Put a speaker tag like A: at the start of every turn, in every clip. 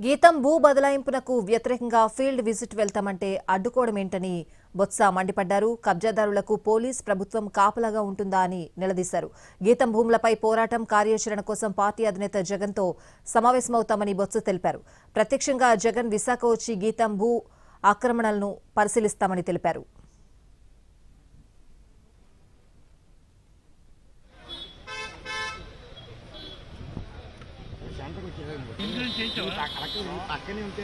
A: గీతం భూ బదలాయింపునకు వ్యతిరేకంగా ఫీల్డ్ విజిట్ వెళ్తామంటే అడ్డుకోవడమేంటని బొత్స మండిపడ్డారు. కబ్జాదారులకు పోలీస్ ప్రభుత్వం కాపలాగా ఉంటుందా అని నిలదీశారు. గీతం భూములపై పోరాటం కార్యాచరణ కోసం పార్టీ అధినేత జగన్తో సమావేశమవుతామని బొత్స తెలిపారు. ప్రత్యక్షంగా జగన్ విశాఖ వచ్చి గీతం భూ ఆక్రమణలను పరిశీలిస్తామని తెలిపారు.
B: పక్కనే ఉంటే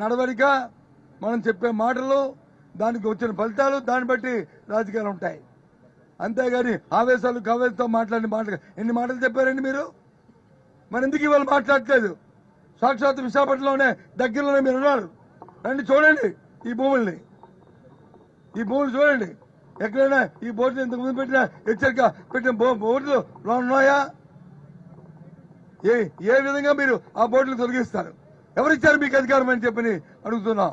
B: నడవడిక మనం చెప్పే మాటలు దానికి వచ్చిన ఫలితాలు దాన్ని బట్టి రాజకీయాలు ఉంటాయి. అంతేగాని ఆవేశాలు కవేశతో మాట్లాడిన మాటలు ఎన్ని మాటలు చెప్పారండి మీరు? మరి ఎందుకు ఇవాళ మాట్లాడలేదు? సాక్షాత్ విశాఖపట్నంలోనే దగ్గరలోనే మీరు ఉన్నారు. రండి చూడండి ఈ భూముల్ని, ఈ భూములు చూడండి. ఎక్కడైనా ఈ బోర్డులు ఇంతకు ముందు పెట్టిన హెచ్చరిక పెట్టిన బోర్డులు ఉన్నాయా? ఏ విధంగా మీరు ఆ బోర్డులు తొలగిస్తారు? ఎవరిచ్చారు మీకు అధికారం అని చెప్పని అడుగుతున్నాం.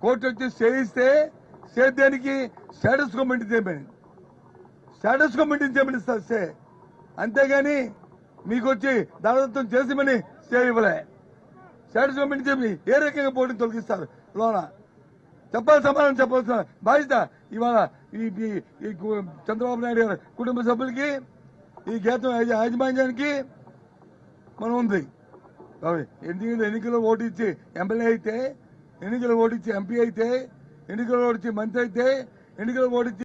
B: కోర్టు వచ్చి చేయిస్తే సేద్యానికి స్టేటస్ కో మెయింటైన్ చేయమని, స్టేటస్ కో మెయింటైన్ చేయమని ఇస్తారు స్టే. అంతేగాని మీకు వచ్చి దానదత్తం చేసిమని స్టే ఇవ్వలే. స్టేటస్ కో మెయింటైన్ చేయమని ఏ రకంగా బోర్డుని తొలగిస్తారు? లోన చెప్పాలి, సమాధానం చెప్పాల్సిన బాధ్యత ఇవాళ ఈ చంద్రబాబు నాయుడు గారి కుటుంబ సభ్యులకి, ఈ గీతం యాజమాన్యానికి మనం ఉంది. ఎన్నికల్లో ఓటు ఇచ్చి ఎమ్మెల్యే అయితే, ఎన్నికల్లో ఓటు ఇచ్చి ఎంపీ అయితే, ఎన్నికల్లో ఓటు ఇచ్చి మంత్రి అయితే, ఎన్నికల్లో ఓటు ఇచ్చి